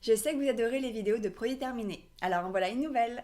Je sais que vous adorez les vidéos de produits terminés, alors en voilà une nouvelle.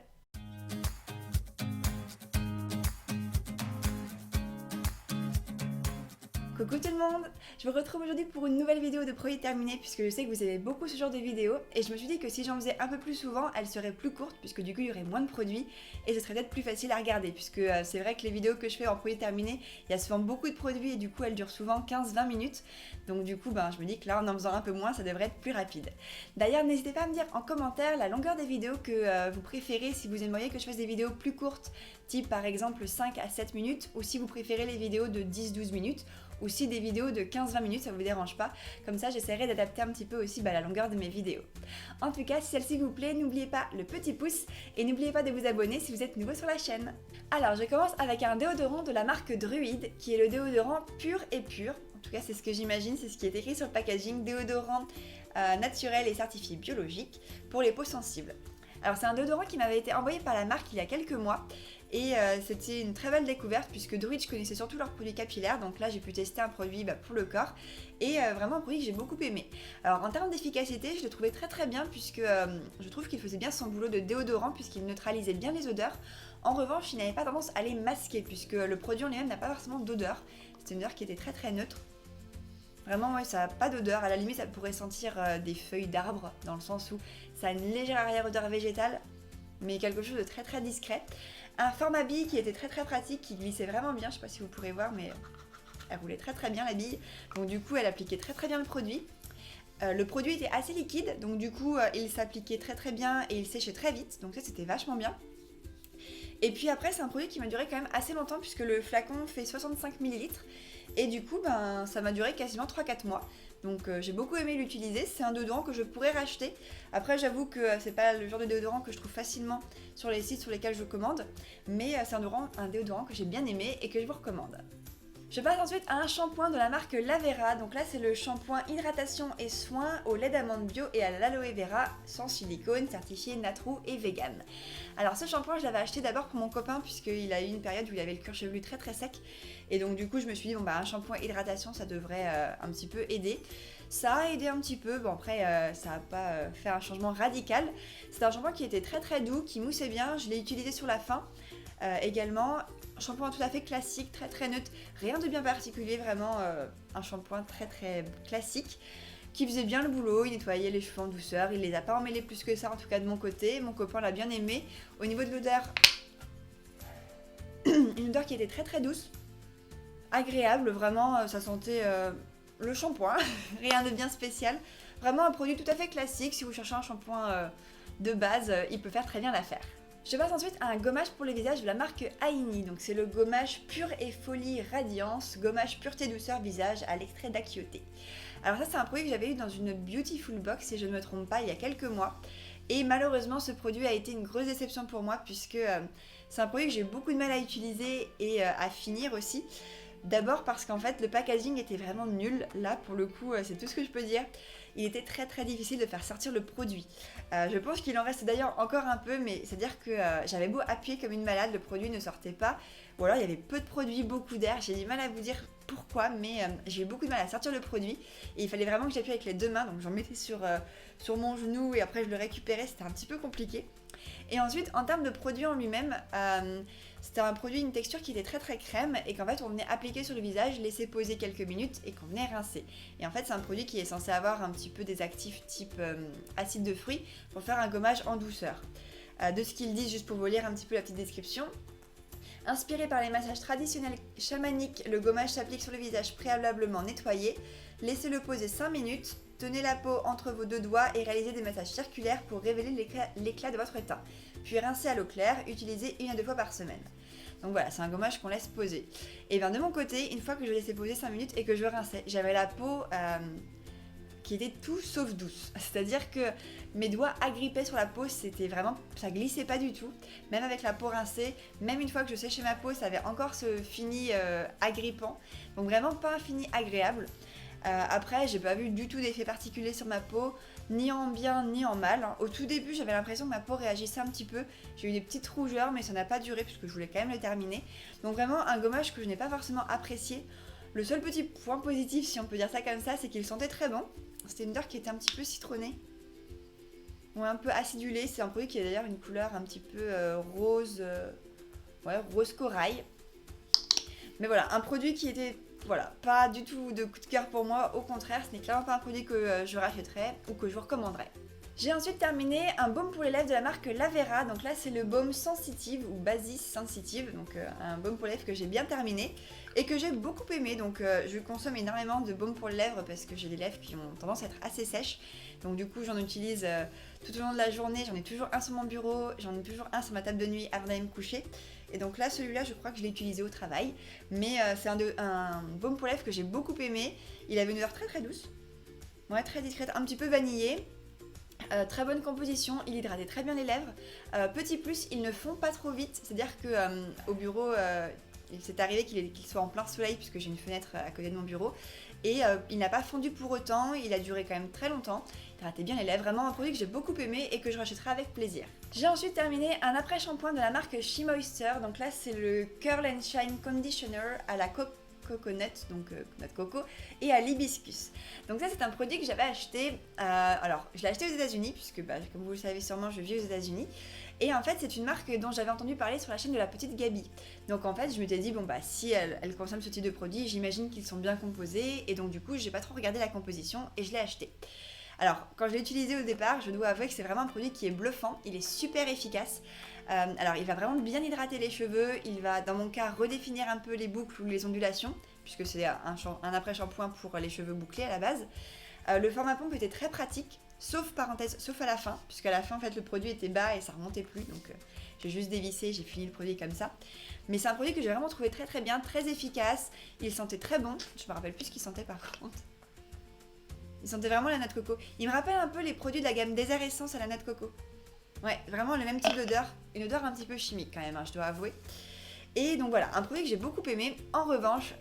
Coucou tout le monde, je vous retrouve aujourd'hui pour une nouvelle vidéo de produits terminés puisque je sais que vous aimez beaucoup ce genre de vidéos et je me suis dit que si j'en faisais un peu plus souvent, elles seraient plus courtes puisque du coup il y aurait moins de produits et ce serait peut-être plus facile à regarder puisque c'est vrai que les vidéos que je fais en produits terminés, il y a souvent beaucoup de produits et du coup elles durent souvent 15-20 minutes. Donc du coup je me dis que là en faisant un peu moins ça devrait être plus rapide. D'ailleurs n'hésitez pas à me dire en commentaire la longueur des vidéos que vous préférez, si vous aimeriez que je fasse des vidéos plus courtes, type par exemple 5 à 7 minutes ou si vous préférez les vidéos de 10-12 minutes. Ou si des vidéos de 15-20 minutes, ça vous dérange pas. Comme ça, j'essaierai d'adapter un petit peu aussi la longueur de mes vidéos. En tout cas, si celle-ci vous plaît, n'oubliez pas le petit pouce et n'oubliez pas de vous abonner si vous êtes nouveau sur la chaîne. Alors, je commence avec un déodorant de la marque Druid, qui est le déodorant pur et pur. En tout cas, c'est ce que j'imagine, c'est ce qui est écrit sur le packaging. Déodorant naturel et certifié biologique pour les peaux sensibles. Alors, c'est un déodorant qui m'avait été envoyé par la marque il y a quelques mois. Et c'était une très belle découverte puisque Druid, je connaissais surtout leurs produits capillaires, donc là j'ai pu tester un produit pour le corps et vraiment un produit que j'ai beaucoup aimé. Alors en termes d'efficacité, je le trouvais très très bien puisque je trouve qu'il faisait bien son boulot de déodorant puisqu'il neutralisait bien les odeurs. En revanche, il n'avait pas tendance à les masquer puisque le produit en lui-même n'a pas forcément d'odeur. C'était une odeur qui était très très neutre. Vraiment, ouais, ça n'a pas d'odeur. À la limite, ça pourrait sentir des feuilles d'arbre dans le sens où ça a une légère arrière-odeur végétale, mais quelque chose de très très discret. Un format bille qui était très très pratique, qui glissait vraiment bien, je sais pas si vous pourrez voir, mais elle roulait très très bien la bille. Donc du coup, elle appliquait très très bien le produit. Le produit était assez liquide, donc du coup, il s'appliquait très très bien et il séchait très vite, donc ça c'était vachement bien. Et puis après, c'est un produit qui m'a duré quand même assez longtemps puisque le flacon fait 65 ml et du coup, ça m'a duré quasiment 3-4 mois. Donc j'ai beaucoup aimé l'utiliser, c'est un déodorant que je pourrais racheter. Après j'avoue que c'est pas le genre de déodorant que je trouve facilement sur les sites sur lesquels je commande, mais c'est un déodorant que j'ai bien aimé et que je vous recommande. Je passe ensuite à un shampoing de la marque Lavera. Donc là, c'est le shampoing hydratation et soin au lait d'amande bio et à l'aloe vera sans silicone, certifié Natrou et vegan. Alors ce shampoing, je l'avais acheté d'abord pour mon copain puisqu'il a eu une période où il avait le cuir chevelu très très sec. Et donc du coup, je me suis dit, un shampoing hydratation, ça devrait un petit peu aider. Ça a aidé un petit peu, après ça n'a pas fait un changement radical. C'est un shampoing qui était très très doux, qui moussait bien, je l'ai utilisé sur la fin. Également, un shampoing tout à fait classique, très très neutre, rien de bien particulier, vraiment un shampoing très très classique qui faisait bien le boulot, il nettoyait les cheveux en douceur, il les a pas emmêlés plus que ça en tout cas de mon côté, mon copain l'a bien aimé. Au niveau de l'odeur, une odeur qui était très très douce, agréable, vraiment ça sentait le shampoing, rien de bien spécial, vraiment un produit tout à fait classique, si vous cherchez un shampoing de base, il peut faire très bien l'affaire. Je passe ensuite à un gommage pour le visage de la marque Aini, donc c'est le gommage Pure et Folie Radiance, gommage pureté douceur visage à l'extrait d'Achioté. Alors ça c'est un produit que j'avais eu dans une Beautiful Box si je ne me trompe pas il y a quelques mois et malheureusement ce produit a été une grosse déception pour moi puisque c'est un produit que j'ai eu beaucoup de mal à utiliser et à finir aussi. D'abord parce qu'en fait le packaging était vraiment nul, là pour le coup c'est tout ce que je peux dire. Il était très très difficile de faire sortir le produit. Je pense qu'il en reste d'ailleurs encore un peu, mais c'est-à-dire que j'avais beau appuyer comme une malade, le produit ne sortait pas. Ou alors il y avait peu de produits, beaucoup d'air, j'ai du mal à vous dire pourquoi, mais j'ai eu beaucoup de mal à sortir le produit. Et il fallait vraiment que j'appuie avec les deux mains, donc j'en mettais sur mon genou et après je le récupérais, c'était un petit peu compliqué. Et ensuite, en termes de produit en lui-même, c'était un produit, une texture qui était très très crème et qu'en fait on venait appliquer sur le visage, laisser poser quelques minutes et qu'on venait rincer. Et en fait c'est un produit qui est censé avoir un petit peu des actifs type acide de fruits pour faire un gommage en douceur. De ce qu'ils disent, juste pour vous lire un petit peu la petite description. Inspiré par les massages traditionnels chamaniques, le gommage s'applique sur le visage préalablement nettoyé. Laissez-le poser 5 minutes. Tenez la peau entre vos deux doigts et réalisez des massages circulaires pour révéler l'éclat de votre teint. Puis rincez à l'eau claire, utilisez 1 à 2 fois par semaine. Donc voilà, c'est un gommage qu'on laisse poser. Et bien de mon côté, une fois que je laissais poser 5 minutes et que je rinçais, j'avais la peau qui était tout sauf douce. C'est-à-dire que mes doigts agrippaient sur la peau, c'était vraiment, ça glissait pas du tout. Même avec la peau rincée, même une fois que je séchais ma peau, ça avait encore ce fini agrippant. Donc vraiment pas un fini agréable. Après, j'ai pas vu du tout d'effet particulier sur ma peau, ni en bien ni en mal. Au tout début, j'avais l'impression que ma peau réagissait un petit peu. J'ai eu des petites rougeurs, mais ça n'a pas duré puisque je voulais quand même le terminer. Donc vraiment un gommage que je n'ai pas forcément apprécié. Le seul petit point positif, si on peut dire ça comme ça, c'est qu'il sentait très bon. C'était une odeur qui était un petit peu citronnée. ouais, un peu acidulé. C'est un produit qui a d'ailleurs une couleur un petit peu rose, ouais, rose corail. Mais voilà, un produit qui était voilà, pas du tout de coup de cœur pour moi, au contraire, ce n'est clairement pas un produit que je rachèterais ou que je vous recommanderais. J'ai ensuite terminé un baume pour les lèvres de la marque Lavera, donc là c'est le baume Sensitive ou Basis Sensitive, donc un baume pour les lèvres que j'ai bien terminé et que j'ai beaucoup aimé, donc je consomme énormément de baume pour les lèvres parce que j'ai des lèvres qui ont tendance à être assez sèches, donc du coup j'en utilise tout au long de la journée, j'en ai toujours un sur mon bureau, j'en ai toujours un sur ma table de nuit avant d'aller me coucher. Et donc là, celui-là, je crois que je l'ai utilisé au travail. Mais c'est un baume pour lèvres que j'ai beaucoup aimé. Il avait une odeur très très douce. Ouais, très discrète, un petit peu vanillée. Très bonne composition, il hydratait très bien les lèvres. Petit plus, ils ne fond pas trop vite. C'est-à-dire que au bureau, il s'est arrivé qu'il soit en plein soleil puisque j'ai une fenêtre à côté de mon bureau. Et il n'a pas fondu pour autant, il a duré quand même très longtemps. Il hydratait bien les lèvres, vraiment un produit que j'ai beaucoup aimé et que je rachèterai avec plaisir. J'ai ensuite terminé un après-shampoing de la marque She Moisture. Donc là, c'est le Curl and Shine Conditioner à la coconut, donc noix de coco, et à l'hibiscus. Donc ça, c'est un produit que j'avais acheté. Alors, je l'ai acheté aux États-Unis puisque, comme vous le savez sûrement, je vis aux États-Unis. Et en fait, c'est une marque dont j'avais entendu parler sur la chaîne de la petite Gabi. Donc en fait, je m'étais dit, bon si elle consomme ce type de produit, j'imagine qu'ils sont bien composés. Et donc du coup, j'ai pas trop regardé la composition et je l'ai acheté. Alors, quand je l'ai utilisé au départ, je dois avouer que c'est vraiment un produit qui est bluffant, il est super efficace. Alors, il va vraiment bien hydrater les cheveux, il va, dans mon cas, redéfinir un peu les boucles ou les ondulations, puisque c'est un après-shampoing pour les cheveux bouclés à la base. Le format pompe était très pratique, sauf à la fin, puisqu'à la fin, en fait, le produit était bas et ça remontait plus, donc j'ai juste dévissé, j'ai fini le produit comme ça. Mais c'est un produit que j'ai vraiment trouvé très très bien, très efficace, il sentait très bon, je me rappelle plus ce qu'il sentait par contre. Il sentait vraiment la noix de coco. Il me rappelle un peu les produits de la gamme Désert Essence à la noix de coco. Ouais, vraiment le même type d'odeur. Une odeur un petit peu chimique quand même, je dois avouer. Et donc voilà, un produit que j'ai beaucoup aimé. En revanche,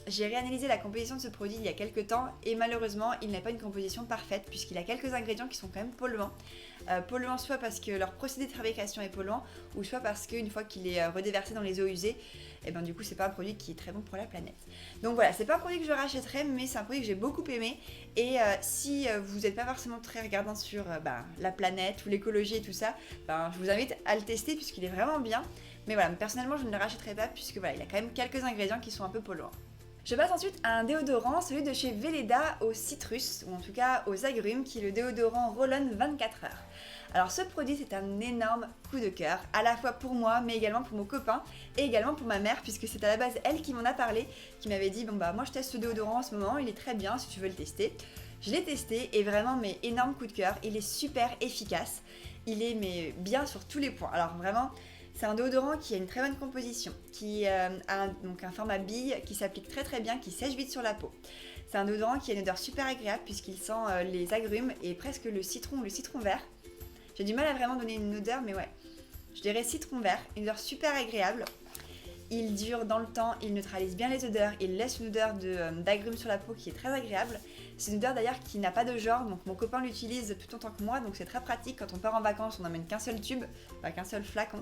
j'ai réanalysé la composition de ce produit il y a quelques temps et malheureusement, il n'a pas une composition parfaite puisqu'il a quelques ingrédients qui sont quand même polluants. Polluants soit parce que leur procédé de fabrication est polluant ou soit parce qu'une fois qu'il est redéversé dans les eaux usées, et ben du coup c'est pas un produit qui est très bon pour la planète. Donc voilà, c'est pas un produit que je rachèterai mais c'est un produit que j'ai beaucoup aimé et si vous n'êtes pas forcément très regardant sur la planète ou l'écologie et tout ça, je vous invite à le tester puisqu'il est vraiment bien. Mais voilà, personnellement, je ne le rachèterai pas puisque voilà, il a quand même quelques ingrédients qui sont un peu polluants. Je passe ensuite à un déodorant, celui de chez Veleda au citrus, ou en tout cas aux agrumes, qui est le déodorant Roll-On 24 heures. Alors ce produit, c'est un énorme coup de cœur, à la fois pour moi, mais également pour mon copain, et également pour ma mère, puisque c'est à la base elle qui m'en a parlé, qui m'avait dit, moi je teste ce déodorant en ce moment, il est très bien si tu veux le tester. Je l'ai testé et vraiment, mais énorme coup de cœur, il est super efficace, il est bien sur tous les points. Alors vraiment... C'est un déodorant qui a une très bonne composition, qui a un format bille qui s'applique très très bien, qui sèche vite sur la peau. C'est un déodorant qui a une odeur super agréable puisqu'il sent les agrumes et presque le citron vert. J'ai du mal à vraiment donner une odeur, mais ouais, je dirais citron vert, une odeur super agréable. Il dure dans le temps, il neutralise bien les odeurs, il laisse une odeur d'agrumes sur la peau qui est très agréable. C'est une odeur d'ailleurs qui n'a pas de genre, donc mon copain l'utilise tout autant que moi, donc c'est très pratique. Quand on part en vacances, on n'emmène qu'un seul tube, qu'un seul flacon.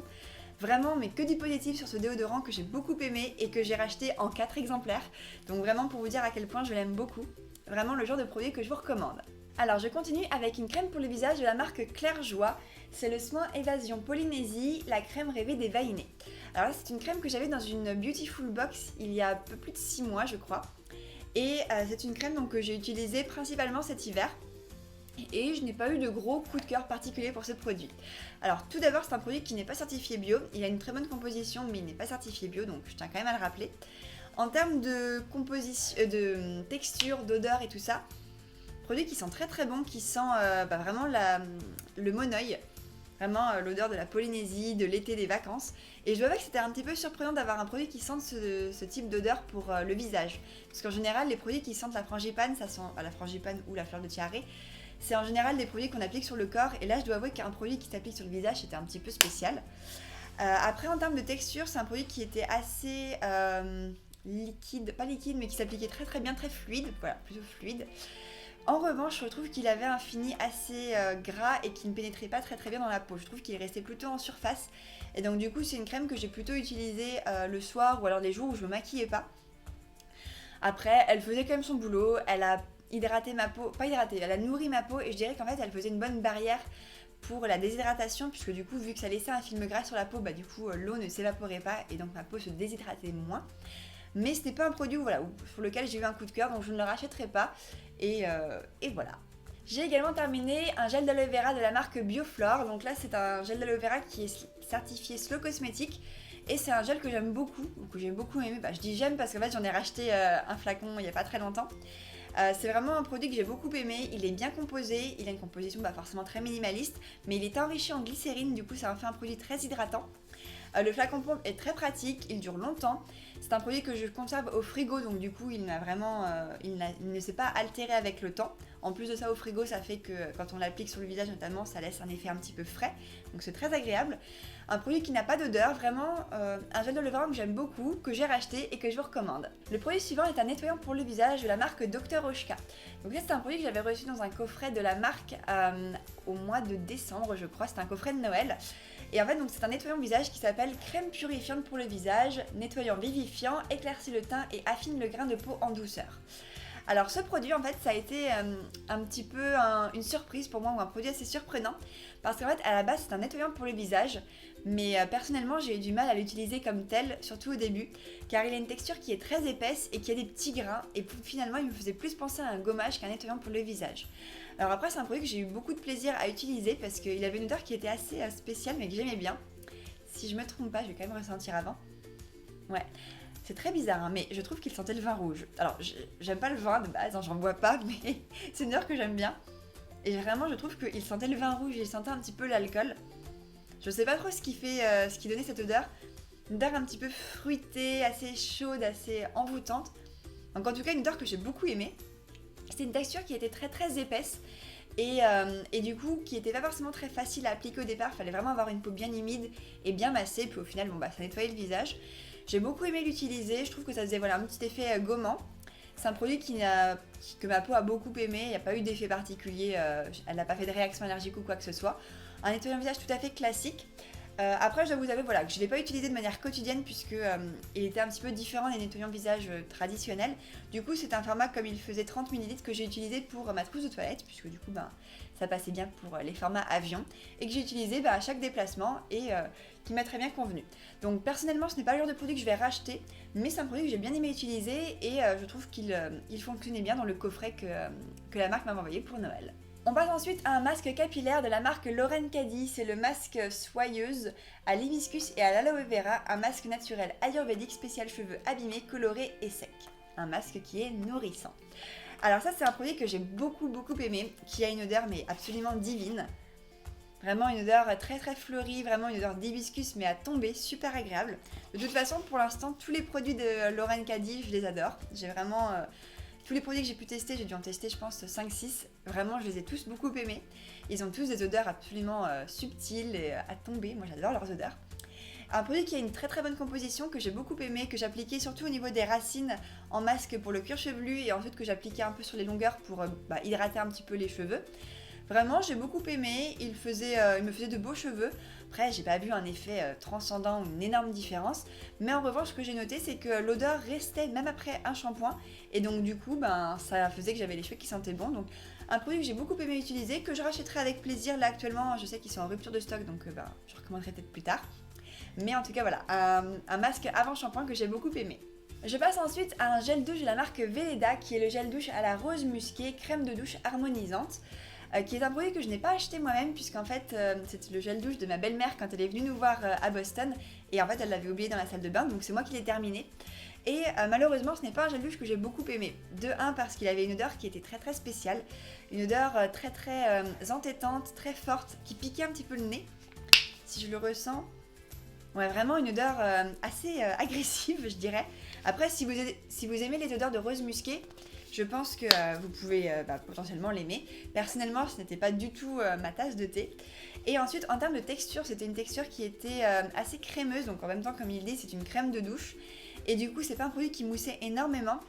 Vraiment, mais que du positif sur ce déodorant que j'ai beaucoup aimé et que j'ai racheté en 4 exemplaires. Donc vraiment pour vous dire à quel point je l'aime beaucoup. Vraiment le genre de produit que je vous recommande. Alors je continue avec une crème pour le visage de la marque Claire Joie. C'est le Soin Évasion Polynésie, la crème rêvée des Vainés. Alors là c'est une crème que j'avais dans une Beautiful Box il y a un peu plus de 6 mois je crois. Et c'est une crème que j'ai utilisée principalement cet hiver. Et je n'ai pas eu de gros coup de cœur particulier pour ce produit. Alors tout d'abord c'est un produit qui n'est pas certifié bio, il a une très bonne composition mais il n'est pas certifié bio donc je tiens quand même à le rappeler. En termes de composition, de texture, d'odeur et tout ça, produit qui sent très très bon, qui sent vraiment le monoeil, vraiment l'odeur de la Polynésie, de l'été, des vacances. Et je dois avouer que c'était un petit peu surprenant d'avoir un produit qui sente ce type d'odeur pour le visage. Parce qu'en général les produits qui sentent la frangipane, ça sent la frangipane ou la fleur de tiare. C'est en général des produits qu'on applique sur le corps et là je dois avouer qu'un produit qui s'applique sur le visage c'était un petit peu spécial. Après en termes de texture c'est un produit qui était assez liquide, pas liquide mais qui s'appliquait très très bien, très fluide, voilà plutôt fluide. En revanche je trouve qu'il avait un fini assez gras et qui ne pénétrait pas très très bien dans la peau, je trouve qu'il restait plutôt en surface et donc du coup c'est une crème que j'ai plutôt utilisée le soir ou alors les jours où je me maquillais pas. Après elle faisait quand même son boulot, elle a hydraté ma peau, pas hydratée, elle a nourri ma peau et je dirais qu'en fait elle faisait une bonne barrière pour la déshydratation, puisque du coup vu que ça laissait un film gras sur la peau, du coup l'eau ne s'évaporait pas et donc ma peau se déshydratait moins. Mais ce n'est pas un produit sur lequel j'ai eu un coup de cœur, donc je ne le rachèterai pas. Et voilà. J'ai également terminé un gel d'aloe vera de la marque Bioflore. Donc là c'est un gel d'aloe vera qui est certifié Slow Cosmétique. Et c'est un gel que j'aime beaucoup, que j'ai beaucoup aimé. Je dis j'aime parce qu'en fait j'en ai racheté un flacon il n'y a pas très longtemps. C'est vraiment un produit que j'ai beaucoup aimé, il est bien composé, il a une composition forcément très minimaliste, mais il est enrichi en glycérine, du coup ça en fait un produit très hydratant. Le flacon pompe est très pratique, il dure longtemps. C'est un produit que je conserve au frigo, donc du coup il ne s'est pas altéré avec le temps. En plus de ça, au frigo, ça fait que quand on l'applique sur le visage notamment, ça laisse un effet un petit peu frais, donc c'est très agréable. Un produit qui n'a pas d'odeur, vraiment un gel d'aloe vera que j'aime beaucoup, que j'ai racheté et que je vous recommande. Le produit suivant est un nettoyant pour le visage de la marque Dr Oshka. Donc là c'est un produit que j'avais reçu dans un coffret de la marque au mois de décembre je crois, c'est un coffret de Noël. Et en fait donc c'est un nettoyant visage qui s'appelle crème purifiante pour le visage, nettoyant vivifiant, éclaircit le teint et affine le grain de peau en douceur. Alors ce produit en fait ça a été un petit peu une surprise pour moi, ou un produit assez surprenant, parce qu'en fait à la base c'est un nettoyant pour le visage, mais personnellement j'ai eu du mal à l'utiliser comme tel, surtout au début, car il a une texture qui est très épaisse et qui a des petits grains, et finalement il me faisait plus penser à un gommage qu'un nettoyant pour le visage. Alors après c'est un produit que j'ai eu beaucoup de plaisir à utiliser parce qu'il avait une odeur qui était assez spéciale mais que j'aimais bien. Si je me trompe pas, je vais quand même ressentir avant. Ouais. C'est très bizarre, mais je trouve qu'il sentait le vin rouge. Alors, j'aime pas le vin de base, j'en bois pas, mais c'est une odeur que j'aime bien. Et vraiment, je trouve qu'il sentait le vin rouge, il sentait un petit peu l'alcool. Je sais pas trop ce qui donnait cette odeur. Une odeur un petit peu fruitée, assez chaude, assez envoûtante. Donc en tout cas, une odeur que j'ai beaucoup aimée. C'était une texture qui était très très épaisse. Et du coup, qui était pas forcément très facile à appliquer au départ. Il fallait vraiment avoir une peau bien humide et bien massée. Puis au final, ça nettoyait le visage. J'ai beaucoup aimé l'utiliser, je trouve que ça faisait un petit effet gommant. C'est un produit que ma peau a beaucoup aimé, il n'y a pas eu d'effet particulier, elle n'a pas fait de réaction allergique ou quoi que ce soit. Un nettoyant visage tout à fait classique. Après, je dois vous avouer que je ne l'ai pas utilisé de manière quotidienne puisque il était un petit peu différent des nettoyants visage traditionnels. Du coup, c'est un format comme il faisait 30 ml que j'ai utilisé pour ma trousse de toilette, puisque du coup, ça passait bien pour les formats avion, et que j'ai utilisé à chaque déplacement et qui m'a très bien convenu. Donc personnellement, ce n'est pas le genre de produit que je vais racheter, mais c'est un produit que j'ai bien aimé utiliser et je trouve qu'il fonctionnait bien dans le coffret que la marque m'avait envoyé pour Noël. On passe ensuite à un masque capillaire de la marque Lauren Caddy, c'est le masque soyeuse à l'hibiscus et à l'aloe vera, un masque naturel ayurvédique spécial cheveux abîmés, colorés et secs. Un masque qui est nourrissant. Alors ça c'est un produit que j'ai beaucoup aimé, qui a une odeur mais absolument divine. Vraiment une odeur très très fleurie, vraiment une odeur d'hibiscus mais à tomber, super agréable. De toute façon pour l'instant tous les produits de Lauren Caddy je les adore. J'ai vraiment... tous les produits que j'ai pu tester, j'ai dû en tester je pense 5-6. Vraiment je les ai tous beaucoup aimés. Ils ont tous des odeurs absolument subtiles et à tomber, moi j'adore leurs odeurs. Un produit qui a une très très bonne composition que j'ai beaucoup aimé, que j'appliquais surtout au niveau des racines en masque pour le cuir chevelu et ensuite que j'appliquais un peu sur les longueurs pour hydrater un petit peu les cheveux. Vraiment j'ai beaucoup aimé, il me faisait de beaux cheveux. Après j'ai pas vu un effet transcendant ou une énorme différence, mais en revanche ce que j'ai noté c'est que l'odeur restait même après un shampoing et donc du coup ça faisait que j'avais les cheveux qui sentaient bon. Donc un produit que j'ai beaucoup aimé utiliser, que je rachèterai avec plaisir. Là actuellement je sais qu'ils sont en rupture de stock donc je recommanderai peut-être plus tard. Mais en tout cas voilà, un masque avant shampoing que j'ai beaucoup aimé. Je passe ensuite à un gel douche de la marque Veleda qui est le gel douche à la rose musquée, crème de douche harmonisante. Qui est un produit que je n'ai pas acheté moi-même puisqu'en fait c'est le gel douche de ma belle-mère quand elle est venue nous voir à Boston et en fait elle l'avait oublié dans la salle de bain donc c'est moi qui l'ai terminé et malheureusement ce n'est pas un gel douche que j'ai beaucoup aimé. De un parce qu'il avait une odeur qui était très très spéciale, une odeur très très entêtante, très forte qui piquait un petit peu le nez si je le ressens. Ouais, vraiment une odeur assez agressive je dirais. Après si vous aimez les odeurs de rose musquée, je pense que vous pouvez potentiellement l'aimer. Personnellement, ce n'était pas du tout ma tasse de thé. Et ensuite, en termes de texture, c'était une texture qui était assez crémeuse. Donc en même temps, comme il dit, c'est une crème de douche. Et du coup, c'est pas un produit qui moussait énormément.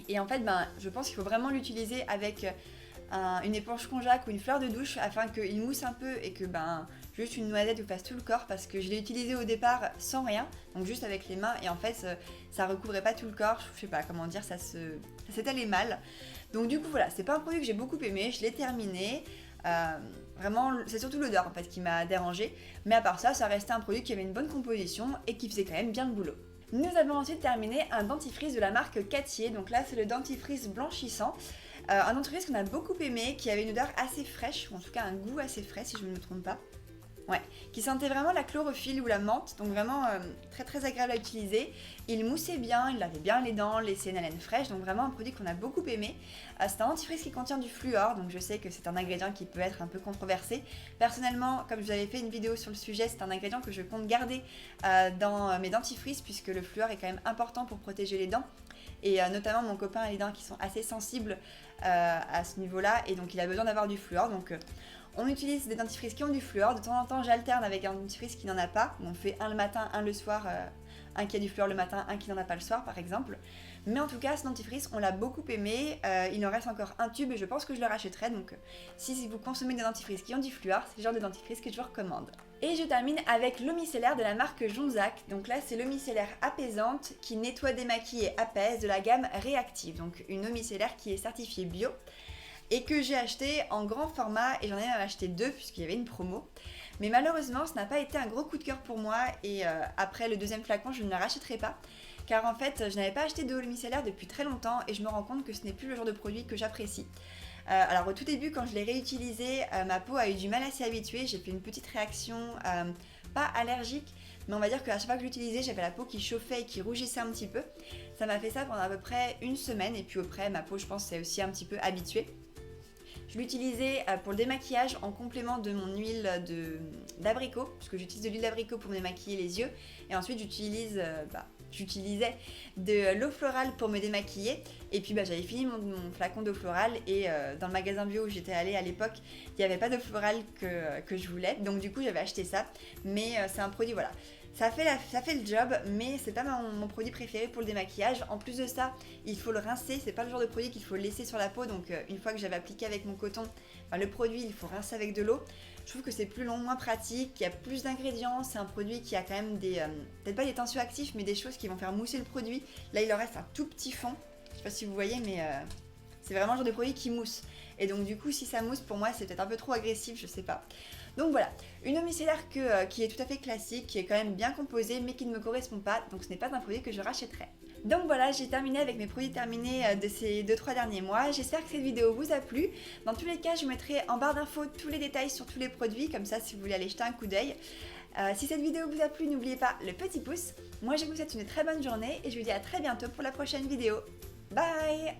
Et en fait, je pense qu'il faut vraiment l'utiliser avec une éponge konjac ou une fleur de douche afin qu'il mousse un peu et que juste une noisette vous fasse tout le corps parce que je l'ai utilisé au départ sans rien, donc juste avec les mains et en fait ça recouvrait pas tout le corps, je sais pas comment dire, ça s'étalait mal. Donc du coup voilà, c'est pas un produit que j'ai beaucoup aimé, je l'ai terminé. Vraiment, c'est surtout l'odeur en fait qui m'a dérangée. Mais à part ça, ça restait un produit qui avait une bonne composition et qui faisait quand même bien le boulot. Nous avons ensuite terminé un dentifrice de la marque Cattier. Donc là, c'est le dentifrice blanchissant. Un dentifrice qu'on a beaucoup aimé, qui avait une odeur assez fraîche, ou en tout cas un goût assez frais si je ne me trompe pas. Ouais, qui sentait vraiment la chlorophylle ou la menthe, donc vraiment très très agréable à utiliser. Il moussait bien, il lavait bien les dents, laissait une haleine fraîche, donc vraiment un produit qu'on a beaucoup aimé. C'est un dentifrice qui contient du fluor, donc je sais que c'est un ingrédient qui peut être un peu controversé. Personnellement, comme je vous avais fait une vidéo sur le sujet, c'est un ingrédient que je compte garder dans mes dentifrices, puisque le fluor est quand même important pour protéger les dents. Et notamment mon copain a les dents qui sont assez sensibles à ce niveau-là, et donc il a besoin d'avoir du fluor. Donc on utilise des dentifrices qui ont du fluor. De temps en temps, j'alterne avec un dentifrice qui n'en a pas. On fait un le matin, un le soir, un qui a du fluor le matin, un qui n'en a pas le soir, par exemple. Mais en tout cas, ce dentifrice, on l'a beaucoup aimé. Il en reste encore un tube et je pense que je le rachèterai. Donc, si vous consommez des dentifrices qui ont du fluor, c'est le genre de dentifrice que je vous recommande. Et je termine avec l'eau micellaire de la marque Jonzac. Donc là, c'est l'eau micellaire apaisante qui nettoie, démaquille et apaise de la gamme Réactive. Donc une eau micellaire qui est certifiée bio. Et que j'ai acheté en grand format et j'en ai même acheté 2 puisqu'il y avait une promo. Mais malheureusement, ce n'a pas été un gros coup de cœur pour moi et après le deuxième flacon, je ne le rachèterai pas. Car en fait, je n'avais pas acheté d'eau micellaire depuis très longtemps et je me rends compte que ce n'est plus le genre de produit que j'apprécie. Alors au tout début, quand je l'ai réutilisé, ma peau a eu du mal à s'y habituer. J'ai fait une petite réaction, pas allergique, mais on va dire qu'à chaque fois que je l'utilisais, j'avais la peau qui chauffait et qui rougissait un petit peu. Ça m'a fait ça pendant à peu près une semaine et puis après, ma peau, je pense, s'est aussi un petit peu habituée. Je l'utilisais pour le démaquillage en complément de mon huile d'abricot, parce que j'utilise de l'huile d'abricot pour me démaquiller les yeux. Et ensuite, j'utilisais de l'eau florale pour me démaquiller. Et puis j'avais fini mon flacon d'eau florale et dans le magasin bio où j'étais allée à l'époque, il n'y avait pas d'eau florale que je voulais. Donc du coup, j'avais acheté ça. Mais c'est un produit, voilà. Ça fait le job, mais c'est pas mon produit préféré pour le démaquillage. En plus de ça, il faut le rincer. C'est pas le genre de produit qu'il faut laisser sur la peau. Donc une fois que j'avais appliqué avec mon coton, le produit, il faut rincer avec de l'eau. Je trouve que c'est plus long, moins pratique, qu'il y a plus d'ingrédients. C'est un produit qui a quand même peut-être pas des tensioactifs, mais des choses qui vont faire mousser le produit. Là, il en reste un tout petit fond. Je sais pas si vous voyez, mais c'est vraiment le genre de produit qui mousse. Et donc du coup, si ça mousse, pour moi, c'est peut-être un peu trop agressif, je sais pas. Donc voilà, une eau micellaire qui est tout à fait classique, qui est quand même bien composée, mais qui ne me correspond pas. Donc ce n'est pas un produit que je rachèterai. Donc voilà, j'ai terminé avec mes produits terminés de ces 2-3 derniers mois. J'espère que cette vidéo vous a plu. Dans tous les cas, je vous mettrai en barre d'infos tous les détails sur tous les produits, comme ça si vous voulez aller jeter un coup d'œil. Si cette vidéo vous a plu, n'oubliez pas le petit pouce. Moi, je vous souhaite une très bonne journée et je vous dis à très bientôt pour la prochaine vidéo. Bye!